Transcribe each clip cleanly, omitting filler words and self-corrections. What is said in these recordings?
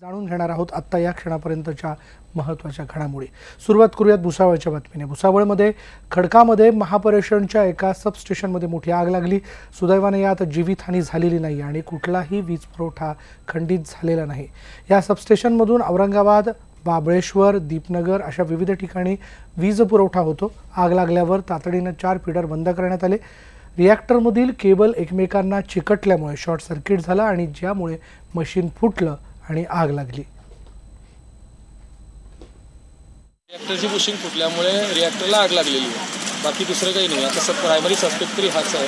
जाणून घेणार आहोत आत्ता या क्षणापर्यंतच्या महत्त्वाच्या घडामोडी। सुरुवात करूयात भुसावळच्या बातमीने। भुसावळमध्ये खडकामध्ये महापरिषणच्या एका सबस्टेशनमध्ये मोठी आग लागली। सुदैवाने यात जीवितहानी झालेली नाही आणि कुठलाही वीज पुरवठा खंडित झालेला नाही। या सबस्टेशनमधून औरंगाबाद, बाबळेश्वर, दीपनगर अशा विविध ठिकाणी वीज पुरवठा होतो। आग लागल्यावर तातडीने 4 फीडर बंद करण्यात आले। रिॲक्टरमधील केबल एकमेकांना चिकटल्यामुळे शॉर्ट सर्किट झाला आणि ज्यामुळे मशीन फुटलं आणि आग लागली। रिॲक्टरची बुशिंग फुटल्यामुळे रिॲक्टरला आग लागलेली आहे। बाकी दुसरं काही नाही। आता प्रायमरी सस्पेक्ट तरी हाच आहे,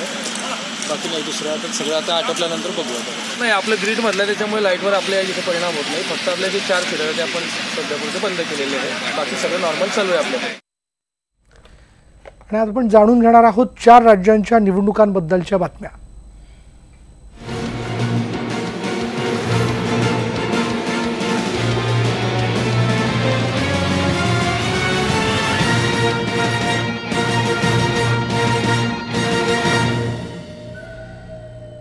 बाकी नाही दुसरं। आता सगळं आता आटोपल्यानंतर बघू। नाही, आपलं ग्रीड मधलं त्याच्यामुळे लाईटवर आपल्या इथे परिणाम होत नाही। फक्त आपले जे 4 फीडर ते आपण सध्यापुरते बंद केलेले आहे, बाकी सगळं नॉर्मल चालू आहे आपल्याकडे। आणि आज आपण जाणून घेणार आहोत 4 राज्यांच्या निवडणुकांबद्दलच्या बातम्या।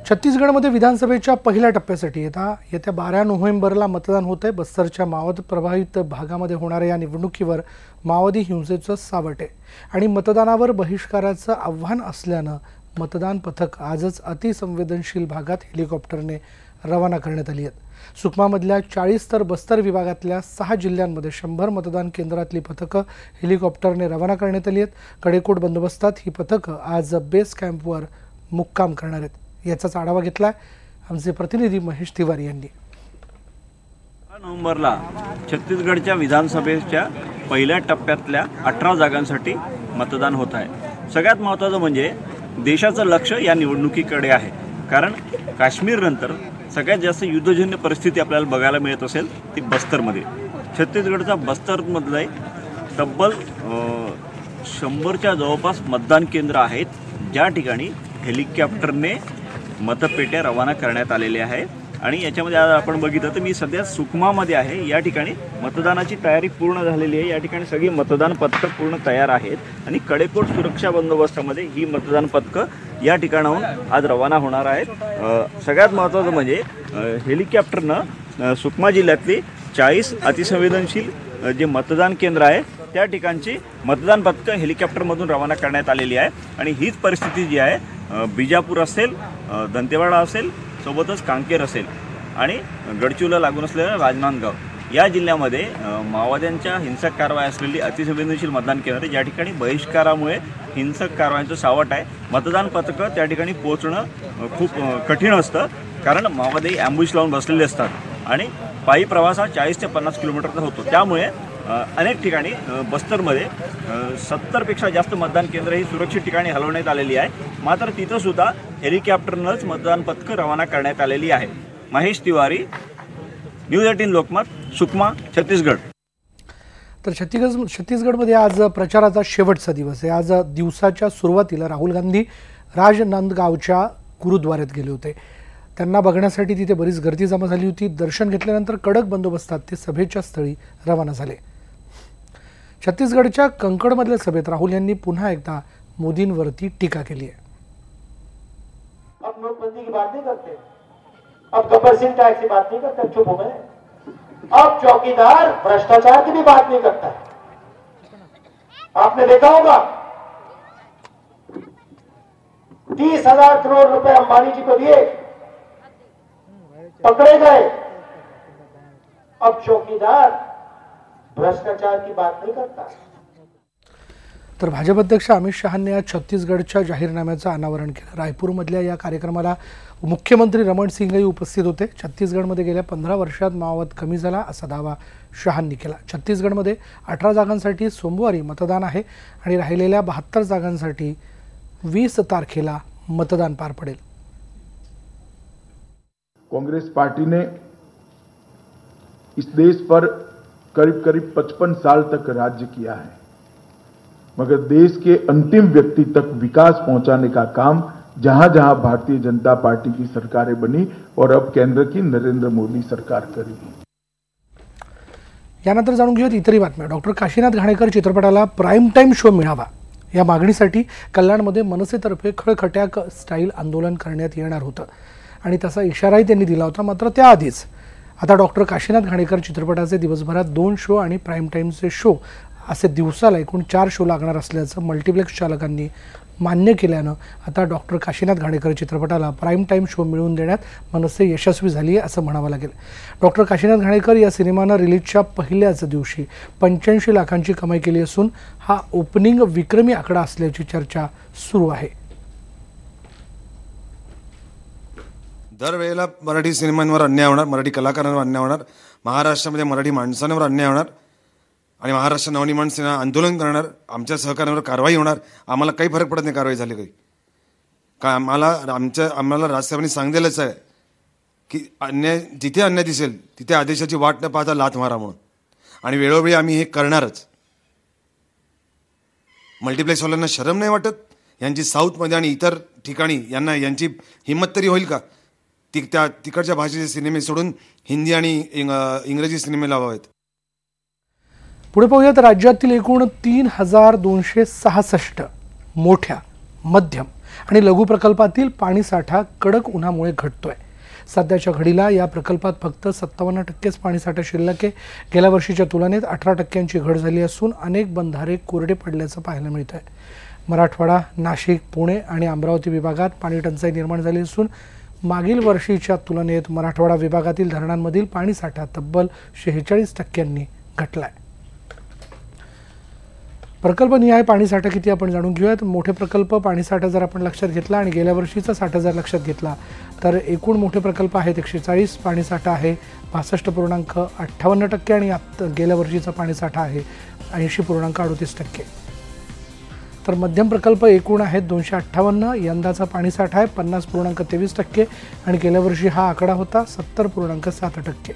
छत्तीसगडमध्ये विधानसभेच्या पहिल्या टप्प्यासाठी येत्या 12 नोव्हेंबरला मतदान होत आहे। बस्तरच्या माओवाद प्रभावित भागामध्ये होणाऱ्या या निवडणुकीवर माओवादी हिंसेचं सावट आहे आणि मतदानावर बहिष्काराचं आव्हान असल्यानं मतदान पथक आजच अतिसंवेदनशील भागात हेलिकॉप्टरने रवाना करण्यात आली आहेत। सुकमामधल्या 40 तर बस्तर विभागातल्या 6 जिल्ह्यांमध्ये 100 मतदान केंद्रातली पथकं हेलिकॉप्टरने रवाना करण्यात आली आहेत। कडेकोट बंदोबस्तात ही पथकं आज बेस कॅम्पवर मुक्काम करणार आहेत। याचाच आढावा घेतला आमचे प्रतिनिधी महेश तिवारी यांनी। नोव्हेंबरला छत्तीसगडच्या विधानसभेच्या पहिल्या टप्प्यातल्या 18 जागांसाठी मतदान होत आहे। सगळ्यात महत्त्वाचं म्हणजे देशाचं लक्ष या निवडणुकीकडे आहे, कारण काश्मीरनंतर सगळ्यात जास्त युद्धजन्य परिस्थिती आपल्याला बघायला मिळत असेल ती बस्तरमध्ये। छत्तीसगडचा बस्तरमधले तब्बल 100च्या जवळपास मतदान केंद्र आहेत, ज्या ठिकाणी हेलिकॉप्टरने मतपेट्या रवाना करण्यात आलेले आहे। आणि याच्यामध्ये आज आपण बघितलं तर मी सध्या सुकमामध्ये आहे। या ठिकाणी मतदानाची तयारी पूर्ण झालेली आहे। या ठिकाणी सगळी मतदान पथकं पूर्ण तयार आहेत आणि कडेकोट सुरक्षा बंदोबस्तामध्ये ही मतदान पथकं या ठिकाणाहून आज रवाना होणार आहेत। सगळ्यात महत्त्वाचं म्हणजे हेलिकॉप्टरनं सुकमा जिल्ह्यातली 40 अतिसंवेदनशील जे मतदान केंद्र आहे त्या ठिकाणची मतदान पथकं हेलिकॉप्टरमधून रवाना करण्यात आलेली आहे। आणि हीच परिस्थिती जी आहे बिजापूर असेल, दंतेवाडा असेल, सोबतच कांकेर असेल आणि गडचिरोलीला लागून असलेलं राजनांदगाव या जिल्ह्यामध्ये माओवाद्यांच्या हिंसक कारवाया असलेली अतिसंवेदनशील मतदान केंद्र, ज्या ठिकाणी बहिष्कारामुळे हिंसक कारवायांचं सावट आहे। मतदान पथकं त्या ठिकाणी पोहोचणं खूप कठीण असतं, कारण माओवादी ॲम्ब्युश लावून बसलेले असतात आणि पायी प्रवास हा 40 ते 50 किलोमीटरचा होतो। त्यामुळे अनेक ठिकाणी बस्तरमध्ये 70पेक्षा जास्त मतदान केंद्र ही सुरक्षित ठिकाणी हलवण्यात आलेली आहे। मात्र तिथं सुद्धा हेलिकॉप्टरनंच मतदान पथकं रवाना करण्यात आलेली आहे। महेश तिवारी, न्यूज 18 लोकमत, सुकमा, छत्तीसगड। तर छत्तीसगडमध्ये आज प्रचाराचा शेवटचा दिवस आहे। आज दिवसाच्या सुरुवातीला राहुल गांधी राजनांदगावच्या गुरुद्वाऱ्यात गेले होते। त्यांना बघण्यासाठी तिथे बरीच गर्दी जमा झाली होती। दर्शन घेतल्यानंतर कडक बंदोबस्तात ते सभेच्या स्थळी रवाना झाले। छत्तीसगडच्या कंकडमधल्या सभेत राहुल यांनी पुन्हा एकदा मोदींवरती टीका केली आहे। अब नोटबंदी की बात नहीं करते, अब गब्बर सिंह टैक्स की बात नहीं करते, चुप हो गए। अब चौकीदार भ्रष्टाचार की भी बात नहीं करता है। आपने देखा होगा 30,000 करोड़ रुपए अंबानी जी को दिए, पकड़े गए। अब चौकीदार भ्रष्टाचार की बात नहीं करता। तर भाजप अध्यक्ष अमित शहांनी आज छत्तीसगडच्या जाहीरनाम्याचं अनावरण केलं। रायपूरमधल्या या कार्यक्रमाला मुख्यमंत्री रमण सिंगही उपस्थित होते। छत्तीसगडमध्ये गेल्या 15 वर्षात माओवाद कमी झाला असा दावा शहांनी केला। छत्तीसगडमध्ये 18 जागांसाठी सोमवारी मतदान आहे आणि राहिलेल्या 72 जागांसाठी 20 तारखेला मतदान पार पडेल। कांग्रेस पार्टी ने इस देश पर करीब करीब 55 साल तक राज्य किया है, मगर देश के अंतिम व्यक्ति तक विकास पहुंचाने का काम जहां जहां भारतीय जनता पार्टी की सरकारें बनी और अब केंद्र की नरेंद्र मोदी सरकार करेगी। यानंतर जाणून घेऊयात इतरही बातम्या। डॉक्टर काशीनाथ घाणेकर चित्रपटाला प्राईम टाइम शो मिळावा या मागणीसाठी कल्याणमध्ये मनसेतर्फे खळखट्याक स्टाईल आंदोलन करण्यात येणार होतं आणि तसा इशाराही त्यांनी दिला होता। मात्र त्याआधीच आता डॉक्टर काशीनाथ घाणेकर चित्रपटाचे दिवसभरात 2 शो आणि प्राईम टाईमचे शो असे दिवसाला एकूण 4 शो लागणार असल्याचं मल्टिप्लेक्स चालकांनी मान्य केल्यानं आता डॉक्टर काशीनाथ घाणेकर चित्रपटाला प्राईम टाईम शो मिळवून देण्यात मनसे यशस्वी झाली आहे असं म्हणावं लागेल. डॉक्टर काशीनाथ घाणेकर या सिनेमानं रिलीजच्या पहिल्याच दिवशी 85 लाखांची कमाई केली असून हा ओपनिंग विक्रमी आकडा असल्याची चर्चा सुरू आहे. दरवेळेला मराठी सिनेमांवर अन्याय होणार, मराठी कलाकारांवर अन्याय होणार, महाराष्ट्रामध्ये मराठी माणसांवर अन्याय होणार आणि महाराष्ट्र नवनिर्माण सेना आंदोलन करणार, आमच्या सहकार्यांवर कारवाई होणार. आम्हाला काही फरक पडत नाही कारवाई झाली काही. का आम्हाला राजसाहेबांनी सांगितलेलंच आहे की जिथे अन्याय दिसेल तिथे आदेशाची वाट न पाहता लाथ मारा म्हणून, आणि वेळोवेळी आम्ही हे करणारच. मल्टिप्लेक्सवाल्यांना शरम नाही वाटत? यांची साऊथमध्ये आणि इतर ठिकाणी यांची हिंमत तरी होईल का त्या तिकडच्या भाषेचे सिनेमे सोडून हिंदी आणि इंग्रजी सिनेमे लावावेत? पुढे पाहूयात. राज्यातील एकूण 3266 मोठ्या, मध्यम आणि लघु प्रकल्पातील पाणीसाठा कडक उन्हामुळे घटतोय. सध्याच्या घडीला या प्रकल्पात फक्त 57% पाणीसाठा शिल्लक आहे. गेल्या वर्षीच्या तुलनेत 18% घट झाली असून अनेक बंधारे कोरडे पडल्याचं पाहायला मिळतंय. मराठवाडा, नाशिक, पुणे आणि अमरावती विभागात पाणी टंचाई निर्माण झाली असून मागील वर्षीच्या तुलनेत मराठवाडा विभागातील धरणांमधील पाणीसाठा तब्बल 46% घटलाय. प्रकल्पनिहाय पाणीसाठा किती आपण जाणून घेऊयात. मोठे प्रकल्प पाणीसाठा जर आपण लक्षात घेतला आणि गेल्या वर्षीचा साठा जर लक्षात घेतला तर एकूण मोठे प्रकल्प आहेत 140, पाणीसाठा आहे 62.58% आणि गेल्या वर्षीचा पाणीसाठा आहे 80.38%. तर मध्यम प्रकल्प एकूण आहेत 258, यंदाचा पाणीसाठा आहे 50.23% आणि गेल्या वर्षी हा आकडा होता 70.7%.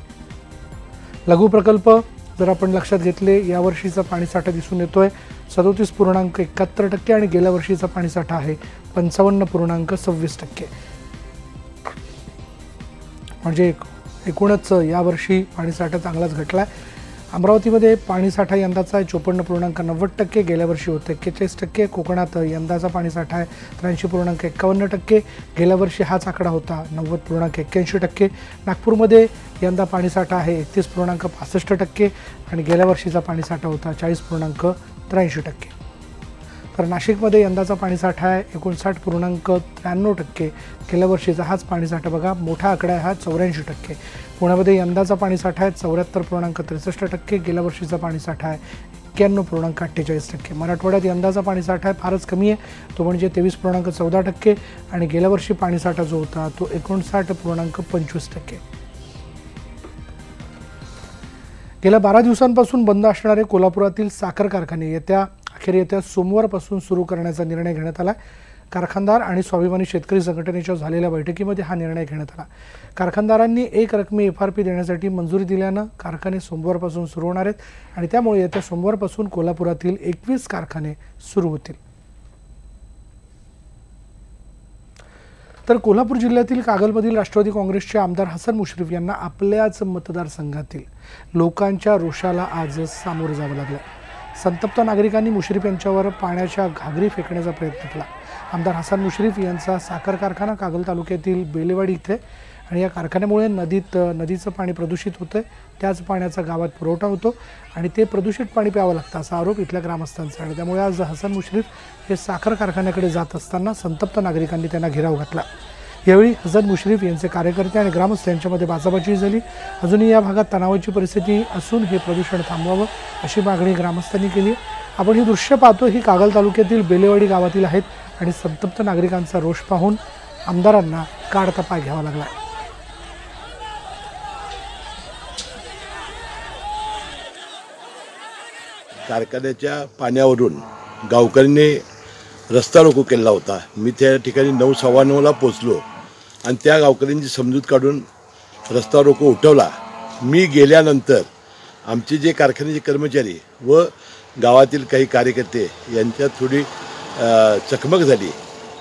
लघु प्रकल्प जर आपण लक्षात घेतले यावर्षीचा पाणीसाठा दिसून येतोय 37.71% आणि गेल्या वर्षीचा पाणीसाठा आहे 55.26%. म्हणजे एकूणच यावर्षी पाणीसाठा चांगलाच घटलाय. अमरावतीमध्ये पाणीसाठा यंदाचा आहे 54.90%, गेल्या वर्षी होते 41%. कोकणात यंदाचा पाणीसाठा आहे 83.51%, गेल्या वर्षी हाच आकडा होता 90.81%. नागपूरमध्ये यंदा पाणीसाठा आहे 31.65% आणि गेल्या वर्षीचा पाणीसाठा होता 40.83%. तर नाशिकमध्ये यंदाचा पाणीसाठा आहे 59.93%, गेल्या वर्षीचा हाच पाणीसाठा बघा मोठा आकडा आहे हा 84%. पुण्यामध्ये यंदाचा पाणीसाठा आहे 74.63%, गेल्या वर्षीचा पाणीसाठा आहे 91.48%. मराठवाड्यात यंदाचा पाणीसाठा आहे फारच कमी आहे, तो म्हणजे 23.14% आणि गेल्या वर्षी पाणीसाठा जो होता तो 59.25%. गेल्या 12 दिवसांपासून बंद असणारे कोल्हापुरातील साखर कारखाने येत्या सोमवारपासून सुरू करण्याचा निर्णय घेण्यात आला. कारखानदार आणि स्वाभिमानी शेतकरी संघटनेच्या झालेल्या बैठकीमध्ये हा निर्णय घेण्यात आला. कारखानदारांनी एक रकमी FRP देण्यासाठी मंजुरी दिल्यानं कारखाने सोमवारपासून सुरू होणार आहेत आणि त्यामुळे येत्या सोमवारपासून कोल्हापुरातील 21 कारखाने सुरू होतील. तर कोल्हापूर जिल्ह्यातील कागलमधील राष्ट्रवादी काँग्रेसचे आमदार हसन मुश्रीफ यांना आपल्याच मतदारसंघातील लोकांच्या रोषाला आज सामोरं जावं लागलं. संतप्त नागरिकांनी मुश्रीफ यांच्यावर पाण्याच्या घागरी फेकण्याचा प्रयत्न केला. आमदार हसन मुश्रीफ यांचा साखर कारखाना कागल तालुक्यातील बेलेवाडी इथे आणि या कारखान्यामुळे नदीचं पाणी प्रदूषित होतं. त्याच पाण्याचा गावात पुरवठा होतो आणि ते प्रदूषित पाणी प्यावं लागतं असा आरोप इथल्या ग्रामस्थांचा आहे. त्यामुळे आज हसन मुश्रीफ हे साखर कारखान्याकडे जात असताना संतप्त नागरिकांनी त्यांना घेराव घातला. यावेळी हसन मुश्रीफ यांचे कार्यकर्ते आणि ग्रामस्थ यांच्यामध्ये बाचाबाची झाली. अजूनही या भागात तणावाची परिस्थिती असून हे प्रदूषण थांबवावं अशी मागणी ग्रामस्थांनी केली. आपण ही दृश्य पाहतो ही कागल तालुक्यातील बेलेवाडी गावातील आहेत आणि संतप्त नागरिकांचा रोष पाहून आमदारांना काढता पाय घ्यावा लागला. कारखान्याच्या पाण्यावरून गावकऱ्यांनी रस्ता रोको केला होता. मी त्या ठिकाणी 9:15 पोचलो आणि त्या गावकऱ्यांची समजूत काढून रस्ता रोको उठवला. मी गेल्यानंतर आमचे जे कारखान्याचे कर्मचारी व गावातील काही कार्यकर्ते यांच्यात थोडी चकमक झाली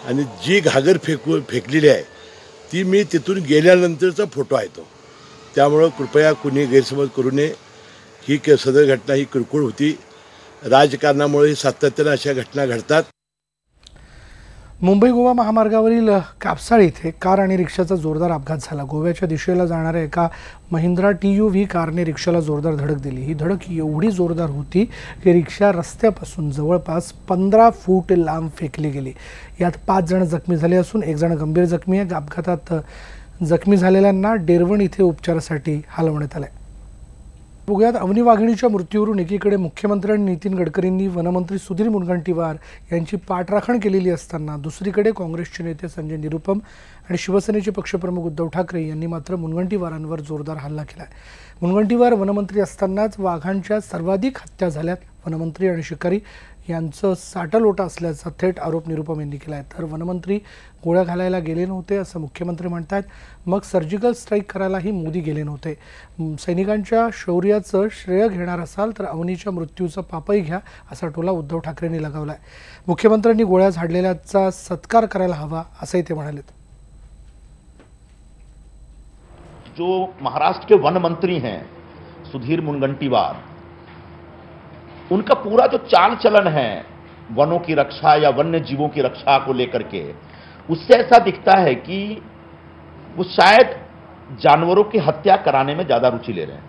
आणि जी घागर फेकलेली आहे ती मी तिथून गेल्यानंतरचा फोटो आहे तो. त्यामुळं कृपया कुणी गैरसमज करू नये. ही सदर घटना ही किरकोळ होती. राजकारणामुळे सातत्यानं अशा घटना घडतात. मुंबई गोवा महामार्गावरील कापसाळ इथे कार आणि रिक्षाचा जोरदार अपघात झाला। गोव्याच्या दिशेला जाणाऱ्या एका महिंद्रा TUV कारने रिक्षाला जोरदार धडक दिली। ही धडक एवढी जोरदार होती की रिक्षा रस्त्यापासून जवळपास 15 फूट लांब फेकली गेली। यात 5 जण जखमी झाले असून 1 जण गंभीर जखमी आहे। अपघातात जखमी झालेल्यांना डेरवण इथे उपचारासाठी हलवण्यात आले। बघूयात अवनी वाघिणीच्या मृत्यूवरून एकीकडे मुख्यमंत्री आणि नितीन गडकरींनी वनमंत्री सुधीर मुनगंटीवार यांची पाठराखण केलेली असताना दुसरीकडे काँग्रेसचे नेते संजय निरुपम आणि शिवसेनेचे पक्षप्रमुख उद्धव ठाकरे यांनी मात्र मुनगंटीवारांवर जोरदार हल्ला केलाय। मुनगंटीवार वनमंत्री असतानाच वाघांच्या सर्वाधिक हत्या झाल्यात। वनमंत्री आणि शिकारी यांचं साटालोटा असल्याचा थेट आरोप निरुपम यांनी केलाय। तर वनमंत्री गोळ्या घालायला गेले नव्हते असं मुख्यमंत्री म्हणतात। मग सर्जिकल स्ट्राईक करायलाही मोदी गेले नव्हते। सैनिकांच्या शौर्याचं श्रेय घेणार असाल तर अवनीच्या मृत्यूचं पापही घ्या असा टोला उद्धव ठाकरेंनी लगावलाय। मुख्यमंत्र्यांनी गोळ्या झाडलेल्याचा सत्कार करायला हवा असंही ते म्हणाले। जो महाराष्ट्र के वन मंत्री हैं सुधीर मुनगंटीवार, उनका पूरा जो चाल चलन है वनों की रक्षा या वन्य जीवों की रक्षा को लेकर के, उससे ऐसा दिखता है कि वो शायद जानवरों की हत्या कराने में ज्यादा रुचि ले रहे हैं।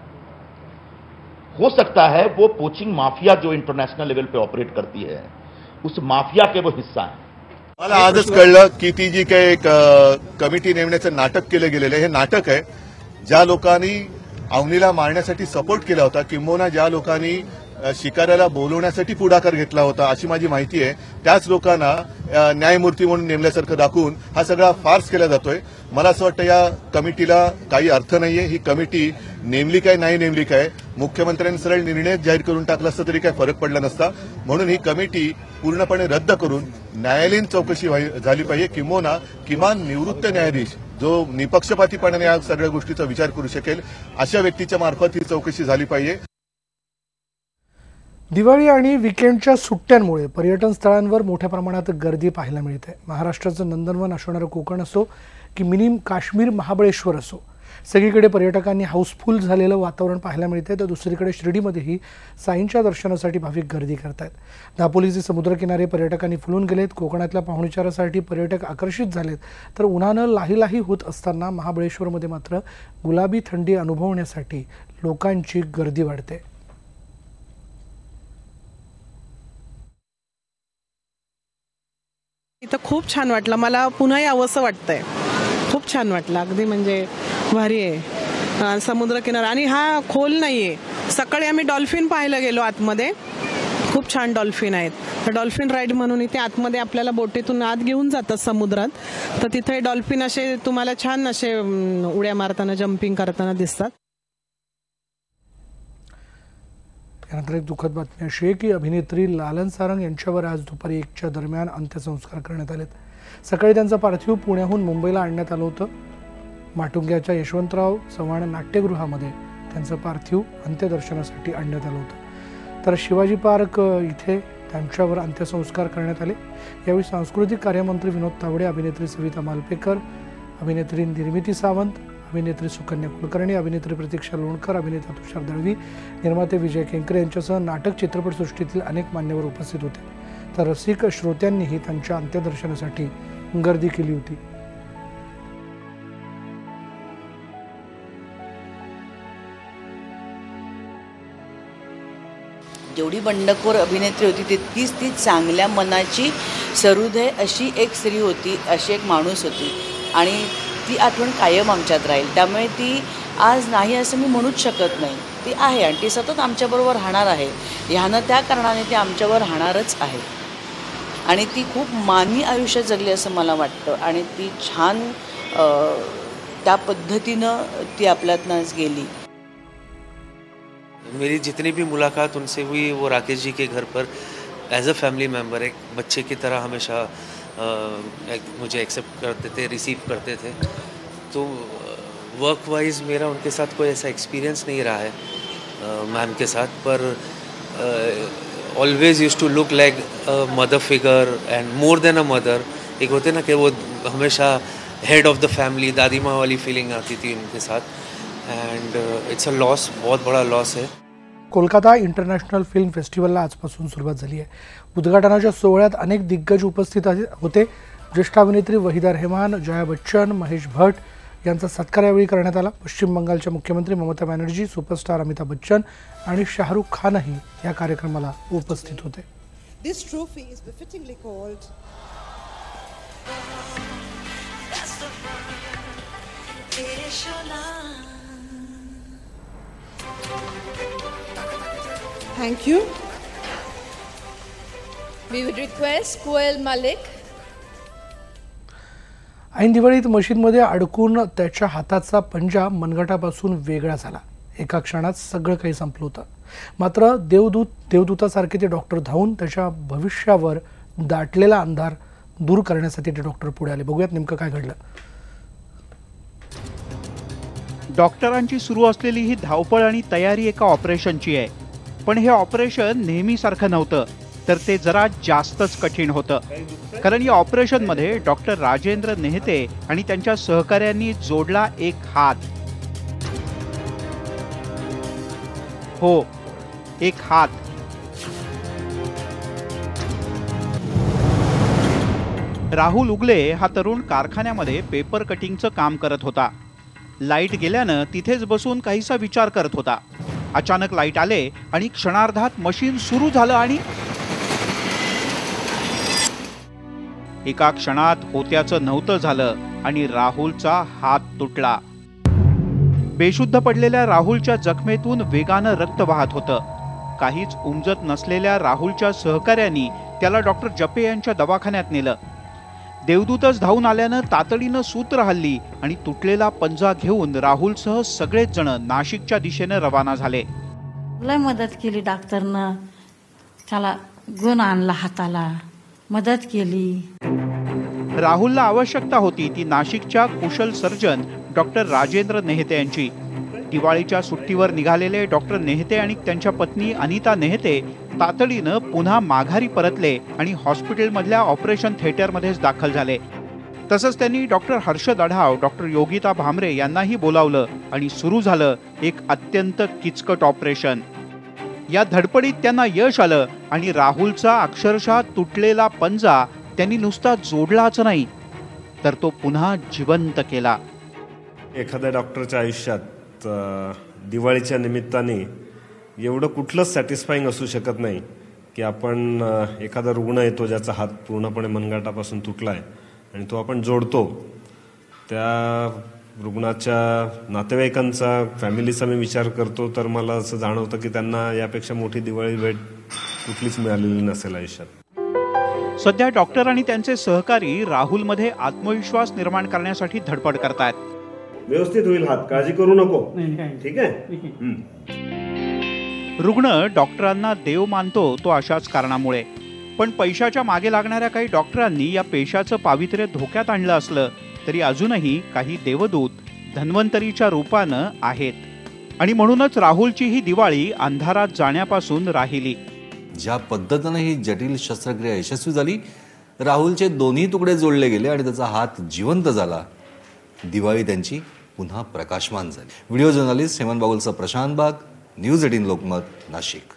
हो सकता है वो पोचिंग माफिया जो इंटरनेशनल लेवल पे ऑपरेट करती है उस माफिया के वो हिस्सा हैं। मला आजच कळलं की ती जी काही एक कमिटी नेमण्याचं नाटक केलं गेलेलं आहे, हे नाटक आहे। ज्या लोकांनी अवनीला मारण्यासाठी सपोर्ट केला होता किंबहुना ज्या लोकांनी शिकाऱ्याला बोलवण्यासाठी पुढाकार घेतला होता अशी माझी माहिती आहे, त्याच लोकांना न्यायमूर्ती म्हणून नेमल्यासारखं दाखवून हा सगळा फार्स केला जातोय। मला असं वाटतं या कमिटीला काही अर्थ नाहीये। ही कमिटी नेमली काय नाही नेमली काय, मुख्यमंत्र्यांनी सरळ निर्णय जाहीर करून टाकला असता तरी काय फरक पडला नसता। म्हणून ही कमिटी पूर्णपणे रद्द करून न्यायालयीन चौकशी झाली पाहिजे किंबहुना किमान निवृत्त न्यायाधीश जो निपक्षपातीपणाने या सगळ्या गोष्टीचा विचार करू शकेल अशा व्यक्तीच्या मार्फत ही चौकशी झाली पाहिजे। दिवाळी आणि वीकेंडच्या सुट्ट्यांमुळे पर्यटन स्थळांवर मोठ्या प्रमाणात गर्दी पाहायला मिळते। महाराष्ट्राचं नंदनवन असणारं कोकण असो की मिनी काश्मीर महाबळेश्वर असो, सगळीकडे पर्यटकांनी हाऊसफुल झालेलं वातावरण पाहायला मिळते। तर दुसरीकडे शिर्डीमध्येही साईंच्या दर्शनासाठी भाविक गर्दी करतात। दापोलीचे समुद्रकिनारे पर्यटकांनी फुलून गेलेत। कोकणातल्या पाहुणचारासाठी पर्यटक आकर्षित झालेत। तर उन्हानं लाहीलाही होत असताना महाबळेश्वरमध्ये मात्र गुलाबी थंडी अनुभवण्यासाठी लोकांची गर्दी वाढते। इथं खूप छान वाटलं, मला पुन्हा यावंसं वाटतंय। खूप छान वाटलं, अगदी म्हणजे भारी आहे समुद्र किनारा आणि हा खोल नाहीये। सकाळी आम्ही डॉल्फिन पाहायला गेलो आतमध्ये, खूप छान डॉल्फिन आहेत। तर डॉल्फिन राईड म्हणून इथे आतमध्ये आपल्याला बोटीतून आत घेऊन जातात समुद्रात। तर तिथे डॉल्फिन असे तुम्हाला छान असे उड्या मारताना जम्पिंग करताना दिसतात। यानंतर एक दुःखद बातमी अशी आहे की अभिनेत्री लालन सारंग यांच्यावर आज दुपारी 1च्या दरम्यान अंत्यसंस्कार करण्यात आलेत। सकाळी त्यांचं पार्थिव पुण्याहून मुंबईला आणण्यात आलं होतं। माटुंग्याच्या यशवंतराव चव्हाण नाट्यगृहामध्ये त्यांचं पार्थिव अंत्यदर्शनासाठी आणण्यात आलं होतं। तर शिवाजी पार्क इथे त्यांच्यावर अंत्यसंस्कार करण्यात आले। यावेळी सांस्कृतिक कार्यमंत्री विनोद तावडे, अभिनेत्री सविता मालपेकर, अभिनेत्री निर्मिती सावंत, अभिनेत्री सुकन्या कुलकर्णी, अभिनेत्री प्रतीक्षा लोणकर, अभिनेता तुषार दळवी, निर्माते विजय केंकरे यांच्यासह नाटक चित्रपटसृष्टीतील अनेक मान्यवर उपस्थित होते। तर रसिक श्रोत्यांनीही त्यांच्या अंत्यदर्शनासाठी गर्दी केली होती। जेवढी बंडखोर अभिनेत्री होती तितकीच ती चांगल्या मनाची सहृदय अशी एक स्त्री होती, अशी एक माणूस होती आणि ती आठवण कायम आमच्यात राहील। त्यामुळे ती आज नाही असं मी म्हणूच शकत नाही। ती आहे आणि ती सतत आमच्याबरोबर राहणार आहे। ह्यानं त्या कारणाने ती आमच्यावर राहणारच आहे आणि ती खूप मानी आयुष्य जगली असं मला वाटतं आणि ती छान त्या पद्धतीनं ती आपल्यातनं आज गेली। मेरी जितनी भी मुलाकात उनसे हुई वो राकेश जी के घर पर एज अ फैमिली मेम्बर एक बच्चे की तरह हमेशा मुझे एक्सेप्ट करते थे, रिसीव करते थे। तो वर्क वाइज मेरा उनके साथ कोई ऐसा एक्सपीरियंस नहीं रहा है मैम के साथ, पर always used to look like a mother figure and more than a mother. एक होते ना कि वो हमेशा हेड ऑफ द फैमिली, दादी माँ वाली फीलिंग आती थी उनके साथ एंड इट्स अ लॉस, बहुत बड़ा लॉस है। कोलकाता इंटरनॅशनल फिल्म फेस्टिवलला आजपासून सुरुवात झाली आहे। उद्घाटनाच्या सोहळ्यात अनेक दिग्गज उपस्थित होते। ज्येष्ठ अभिनेत्री वहिदा रेहमान, जया बच्चन, महेश भट्ट यांचा सत्कार यावेळी करण्यात आला. पश्चिम बंगालच्या मुख्यमंत्री ममता बॅनर्जी, सुपरस्टार अमिताभ बच्चन आणि शाहरुख खानही या कार्यक्रमाला उपस्थित होते. This trophy is befittingly called Thank you. We would request Koel Malik. ऐन दिवाळीत मशीनमध्ये अडकून त्याच्या हाताचा पंजा मनगटापासून वेगळा झाला. एका क्षणात सगळं काही संपलं होतं. मात्र देवदूतासारखे ते डॉक्टर धावून त्याच्या भविष्यावर दाटलेला अंधार दूर करण्यासाठी ते डॉक्टर पुढे आले. बघूयात नेमकं काय घडलं. डॉक्टरांची सुरू असलेली ही धावपळ आणि तयारी एका ऑपरेशनची आहे. पण हे ऑपरेशन नेहमीसारखं नव्हतं, तर ते जरा जास्तच कठीण होतं. कारण या ऑपरेशनमध्ये डॉक्टर राजेंद्र नेहते आणि त्यांच्या सहकाऱ्यांनी जोडला एक हात. हो, एक हात. राहुल उगले हा तरुण कारखान्यामध्ये पेपर कटिंगचं काम करत होता. लाईट गेल्यानं तिथेच बसून काहीसा विचार करत होता. अचानक लाईट आले आणि क्षणार्धात मशीन सुरू झालं आणि एका क्षणात होत्याचं नव्हतं झालं आणि राहुलचा हात तुटला. बेशुद्ध पडलेल्या राहुलच्या जखमेतून वेगानं रक्त वाहत होतं. काहीच उमजत नसलेल्या राहुलच्या सहकाऱ्यांनी त्याला डॉक्टर जपे यांच्या दवाखान्यात नेलं. देवदूतच धावून आल्यानं तातडीनं सूत्र हल्ली आणि तुटलेला पंजा घेऊन राहुलसह सगळेच जण नाशिकच्या दिशेने रवाना झाले. लय मदत केली डॉक्टरनं, त्याला गुण आणला, हाताला मदत केली. राहुलला आवश्यकता होती ती नाशिकच्या कुशल सर्जन डॉक्टर राजेंद्र नेहते यांची. दिवाळीच्या सुट्टीवर निघालेले डॉक्टर नेहते आणि त्यांच्या पत्नी अनिता नेहते तातडीनं पुन्हा माघारी परतले आणि हॉस्पिटलमधल्या ऑपरेशन थिएटरमध्येच दाखल झाले. तसंच त्यांनी डॉक्टर हर्षद अढाव, डॉक्टर योगिता भामरे यांनाही बोलावलं आणि सुरू झालं एक अत्यंत किचकट ऑपरेशन. या धडपडीत त्यांना यश आलं आणि राहुलचा अक्षरशः तुटलेला पंजा त्यांनी नुसता जोडलाच नाही, तर तो पुन्हा जिवंत केला. एखाद्या डॉक्टरच्या आयुष्यात दिवाळीच्या निमित्ताने एवढं कुठलंच सॅटिस्फाईंग असू शकत नाही की आपण एखादा रुग्ण येतो ज्याचा हात पूर्णपणे मनगटापासून तुटला आहे आणि तो आपण जोडतो. त्या रुग्णाच्या नातेवाईकांचा, फॅमिलीचा मी विचार करतो तर मला असं जाणवतं की त्यांना यापेक्षा मोठी दिवाळी भेट कुठलीच मिळालेली नसेल आयुष्यात. सध्या डॉक्टर आणि त्यांचे सहकारी राहुलमध्ये आत्मविश्वास निर्माण करण्यासाठी धडपड करतात. व्यवस्थित होईल हात, काळजी करू नको, ठीक आहे. रुग्ण डॉक्टरांना देव मानतो तो अशाच कारणामुळे. पण पैशाच्या मागे लागणाऱ्या काही डॉक्टरांनी या पेशाचं पावित्र्य धोक्यात आणलं असलं तरी अजूनही काही देवदूत धन्वंतरीच्या रूपानं आहेत. आणि म्हणूनच राहुलची ही दिवाळी अंधारात जाण्यापासून राहिली. ज्या पद्धतीने ही जटिल शस्त्रक्रिया यशस्वी झाली, राहुलचे दोन्ही तुकडे जोडले गेले आणि त्याचा हात जिवंत झाला. दिवाळी त्यांची पुन्हा प्रकाशमान झाली. व्हिडिओ जर्नलिस्ट हेमंत बागुलचा प्रशांत बाग, न्यूज 18 लोकमत, नाशिक.